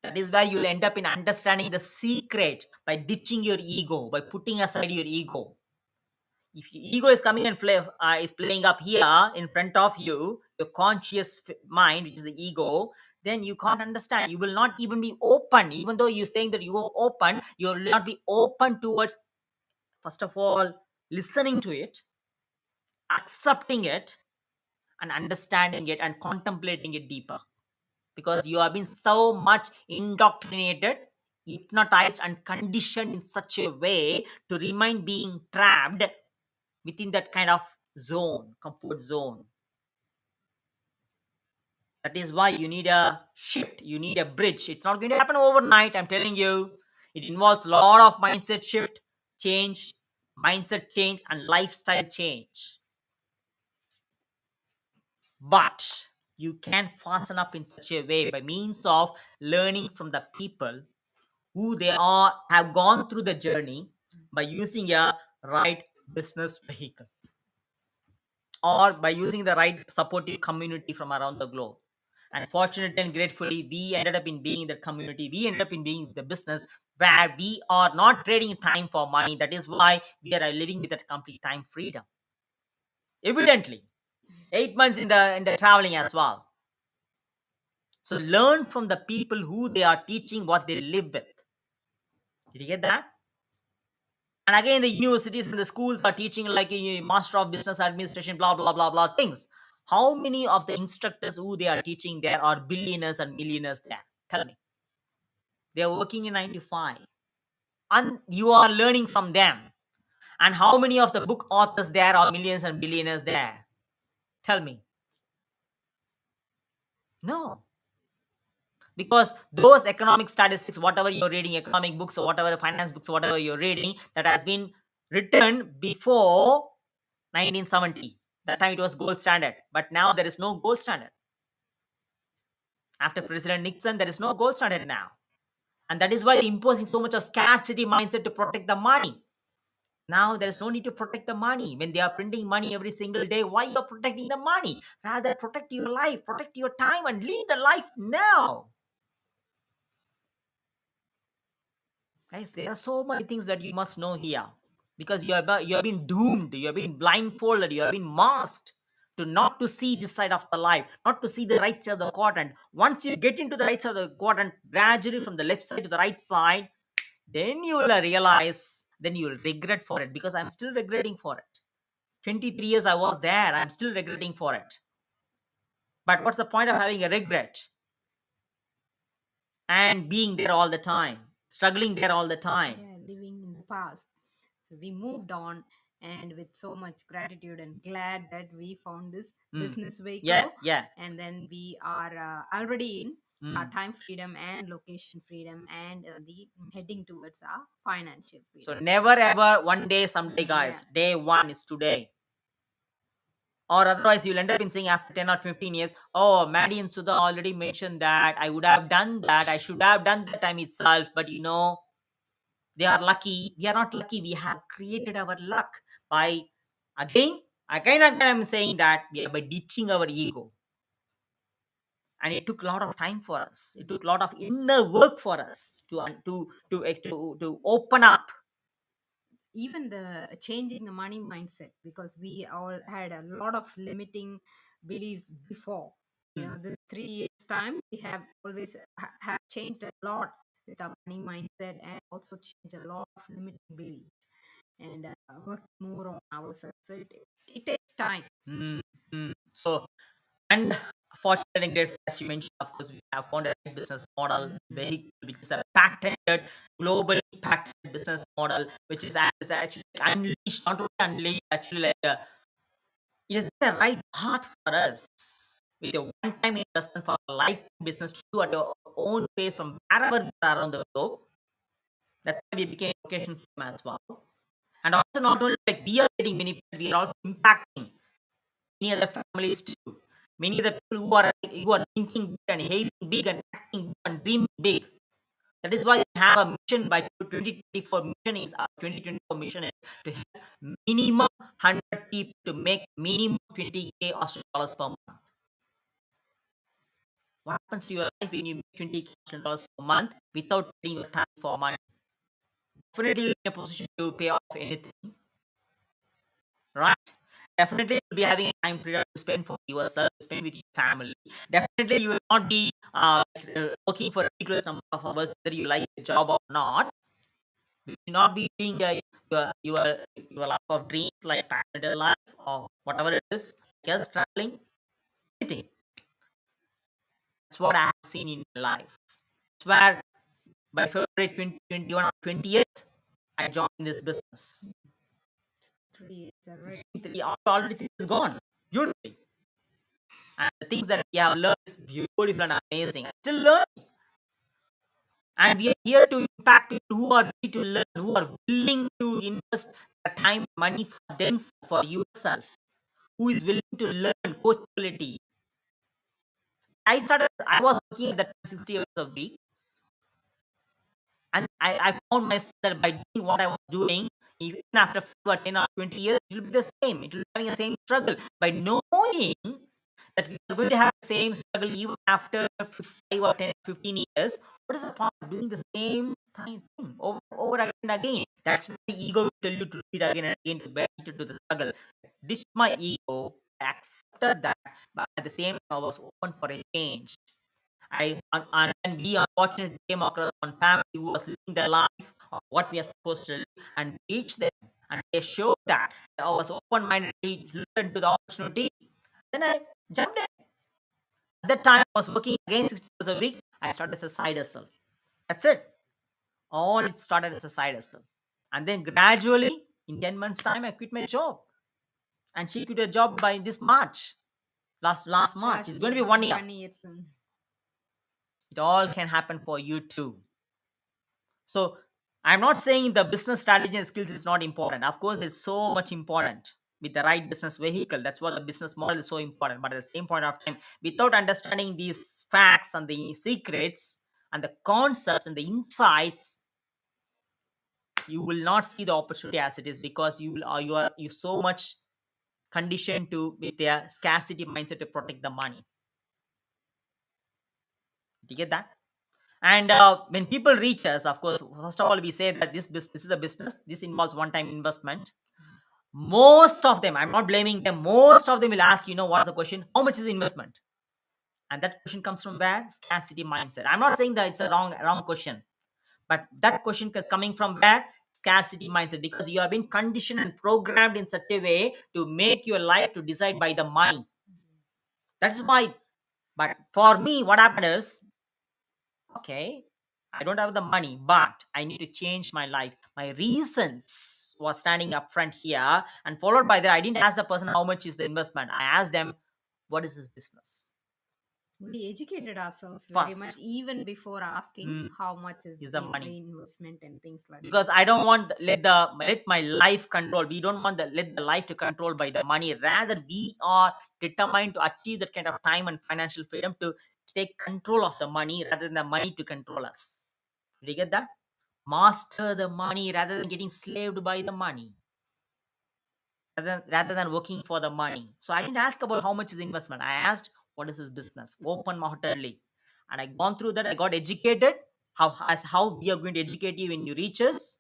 That is where you'll end up in understanding the secret by ditching your ego, by putting aside your ego. If your ego is coming and is playing up here in front of you, your conscious mind, which is the ego, then you can't understand. You will not even be open. Even though you're saying that you are open, you will not be open towards, first of all, listening to it, accepting it, and understanding it and contemplating it deeper. Because you have been so much indoctrinated, hypnotized, and conditioned in such a way to remain being trapped within that kind of zone, comfort zone. That is why you need a shift, you need a bridge. It's not going to happen overnight, I'm telling you. It involves a lot of mindset shift, change, mindset change, and lifestyle change. But you can fasten up in such a way by means of learning from the people who they are have gone through the journey by using a right business vehicle or by using the right supportive community from around the globe. And fortunately and gratefully, we ended up in being in that community. We ended up in being the business where we are not trading time for money. That is why we are living with that complete time freedom. Evidently, 8 months in the traveling as well. So learn from the people who they are teaching what they live with. Did you get that? And again, the universities and the schools are teaching like a master of business administration, blah blah blah blah things. How many of the instructors who they are teaching there are billionaires and millionaires there? Tell me. They are working in 9 to 5. And you are learning from them. And how many of the book authors there are millions and billionaires there? Tell me. No. Because those economic statistics, whatever you're reading, economic books or whatever finance books, whatever you're reading, that has been written before 1970. That time it was gold standard, but now there is no gold standard. After President Nixon, there is no gold standard now. And that is why they're imposing so much of scarcity mindset to protect the money. Now there is no need to protect the money. When they are printing money every single day, why you're protecting the money? Rather protect your life, protect your time, and live the life now. Guys, there are so many things that you must know here. Because you have been doomed, you have been blindfolded, you have been masked to not to see this side of the life, not to see the right side of the quadrant. Once you get into the right side of the quadrant, gradually from the left side to the right side, then you will realize, then you will regret for it. Because I'm still regretting for it. 23 years I was there, I'm still regretting for it. But what's the point of having a regret and being there all the time, struggling there all the time? Yeah, living in the past. So we moved on, and with so much gratitude and glad that we found this business Yeah, vehicle. yeah. And then we are already in our Mm. time freedom and location freedom, and the heading towards our financial So freedom. never ever one day, someday, Yeah. guys. Day one is today. Or otherwise, you'll end up in saying after 10 or 15 years, oh, Maddie and Sudha already mentioned that. I would have done that. I should have done that time itself. But they are lucky. We are not lucky. We have created our luck by, again, I'm saying that we are by ditching our ego. and it took a lot of time for us. It took a lot of inner work for us to open up. Even the changing the money mindset, because we all had a lot of limiting beliefs before. The 3 years time we have always have changed a lot with our money mindset, and also changed a lot of limiting beliefs, and work more on ourselves. So it takes time. Mm, So, and fortunately, great, as you mentioned, of course, we have found a business model vehicle, which is a patented, globally patented business model, which is actually unleashed, not only unleashed, actually, like it is the right path for us. With a one-time investment for a life business to do at your own pace from wherever we are around the globe. That's why we became a vocation firm as well. And also, not only like we are getting benefit, we are also impacting many other families too. Many other people who are thinking big and hating big and acting big and dreaming big. That is why we have a mission by 2024. Mission is our 2024 mission is to help minimum 100 people to make minimum 20k Australian dollars per month. What happens to your life when you make 20k Australian dollars per month without paying your time for money? Definitely you're in a position to pay off anything, right? Definitely you'll be having a time period to spend for yourself, to spend with your family. Definitely you will not be working for a ridiculous number of hours, whether you like the job or not. You will not be doing your life of dreams like passionate life or whatever it is, just traveling, anything. That's what I have seen in my life. It's where by February 2021 or 20th, I joined this business. 3 years, right? Already things is gone beautifully. And the things that we have learned is beautiful and amazing. I still learning. And we are here to impact people who are ready to learn, who are willing to invest the time, money for themselves, for yourself, who is willing to learn coachability. I was working at that 60 hours a week, and I found myself that by doing what I was doing, even after 5 or 10 or 20 years, it will be the same. It will be having the same struggle. By knowing that we are going to have the same struggle even after 5 or 10, 15 years, what is the point of doing the same thing over again and again? That's why the ego will tell you to do it again and again to bear into the struggle. This my ego. I accepted that, but at the same time, I was open for a change. And we unfortunately came across one family who was living their life of what we are supposed to live and reach them. And they showed that I was open minded, looked into the opportunity. Then I jumped in. At that time, I was working again 60 hours a week. I started as a side hustle. That's it. All it started as a side hustle. And then gradually, in 10 months' time, I quit my job. And she quit her job by this March. Last March. Last It's going year, to be 1 year. 1 year soon. It all can happen for you too. So I'm not saying the business strategy and skills is not important. Of course, it's so much important with the right business vehicle. That's what the business model is so important. But at the same point of time, without understanding these facts and the secrets and the concepts and the insights, you will not see the opportunity as it is, because you so much conditioned to with their scarcity mindset to protect the money. Do you get that? And when people reach us, of course, first of all, we say that this is a business. This involves one-time investment. Most of them, I'm not blaming them. Most of them will ask, what's the question? How much is the investment? And that question comes from where? Scarcity mindset. I'm not saying that it's a wrong question, but that question is coming from where? Scarcity mindset, because you have been conditioned and programmed in such a way to make your life to decide by the money. That's why. But for me, what happened is, okay, I don't have the money, but I need to change my life. My reasons was standing up front here, and followed by that, I didn't ask the person how much is the investment. I asked them, what is this business? We educated ourselves very much First, even before asking how much is is the in money. investment and things like that. Because I don't want let my life control. We don't want let the life to control by the money. Rather, we are determined to achieve that kind of time and financial freedom to take control of the money rather than the money to control us. Did you get that? Master the money rather than getting slaved by the money, rather than working for the money. So I didn't ask about how much is the investment. I asked, what is this business open heartedly. And I gone through that, I got educated. How we are going to educate you when you reach us.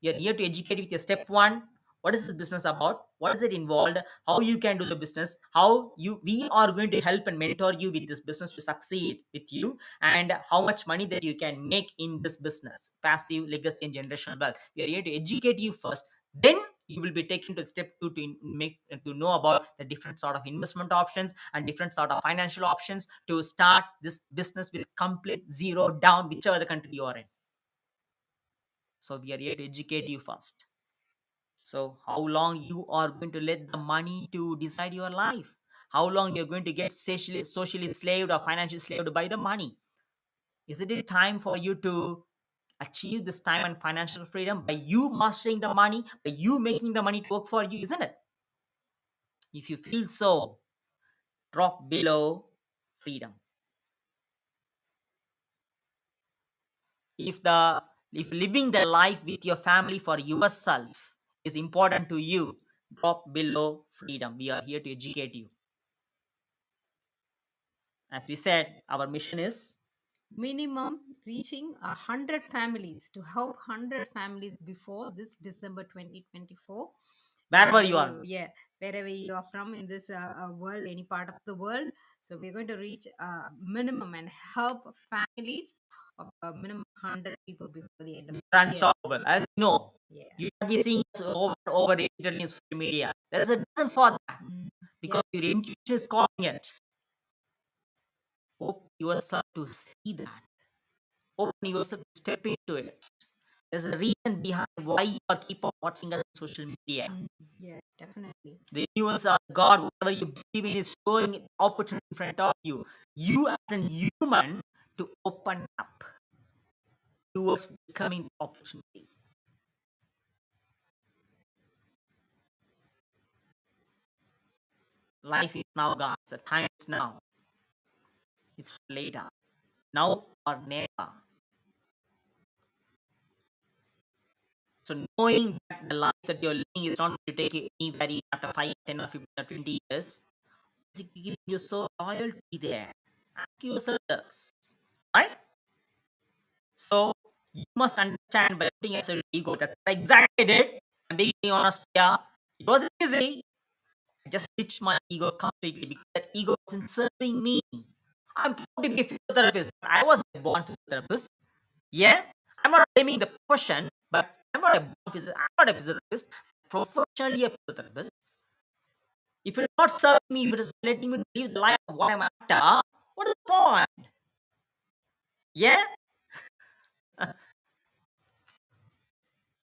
We are here to educate with your step one. What is this business about? What is it involved? How you can do the business? How you we are going to help and mentor you with this business to succeed with you, and how much money that you can make in this business, passive, legacy, and generational wealth. We are here to educate you first. Then you will be taken to step two to make to know about the different sort of investment options and different sort of financial options to start this business with complete zero down, whichever the country you are in. So we are here to educate you first. So how long you are going to let the money to decide your life? How long you're going to get socially enslaved or financially enslaved by the money? Isn't it time for you to achieve this time and financial freedom by you mastering the money, by you making the money to work for you, isn't it? If you feel so, drop below freedom. If the if living the life with your family for yourself is important to you, drop below freedom. We are here to educate you. As we said, our mission is Minimum reaching 100 families, to help 100 families before this December 2024. wherever you are. Yeah, wherever you are from in this world, any part of the world. So we're going to reach minimum and help families of minimum 100 people before the end of We're this year. unstoppable. As you know, Yeah. you can be seeing us over the internet and social media. There's a reason for that. Mm. Because your intuition is calling it. Open yourself to see that. Open yourself to step into it. There's a reason behind why you are keep on watching us on social media. Yeah, definitely. The universe or God, whatever you believe in, is showing an opportunity in front of you. You as a human to open up towards becoming the opportunity. Life is now, guys. The time is now. It's later. Now or never. So knowing that the life that you're living is not going to take you anywhere after 5, 10, or 15 or 20 years, is it giving you so loyalty there? Ask yourself this. Right? So you must understand by putting aside your ego. That's exactly did. I'm being honest here. It wasn't easy. I just ditched my ego completely because that ego wasn't serving me. I'm proud to be a physiotherapist. I was a born physiotherapist. Yeah, I'm not blaming the profession, but I'm not a physiotherapist. Professionally a physiotherapist. If it's not serving me, if it is letting me live the life of what I'm after, what is the point? Yeah,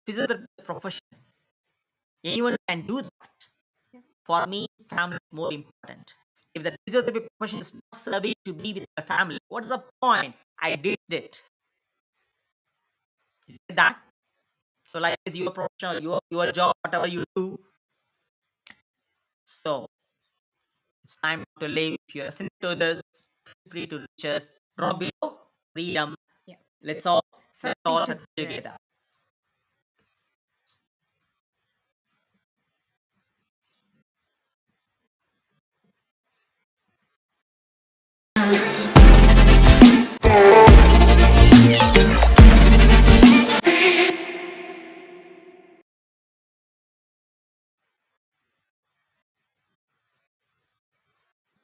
physiotherapist profession. Anyone can do that. Yeah. For me, family is more important. If the physiotherapy profession is not serving to be with my family, what is the point? I did it. You did that. So, like, is your profession, your job, whatever you do. So, it's time to live. If you're listening to this, feel free to reach us. Drop below freedom. Yeah. Let's all Succeed succeed together. together.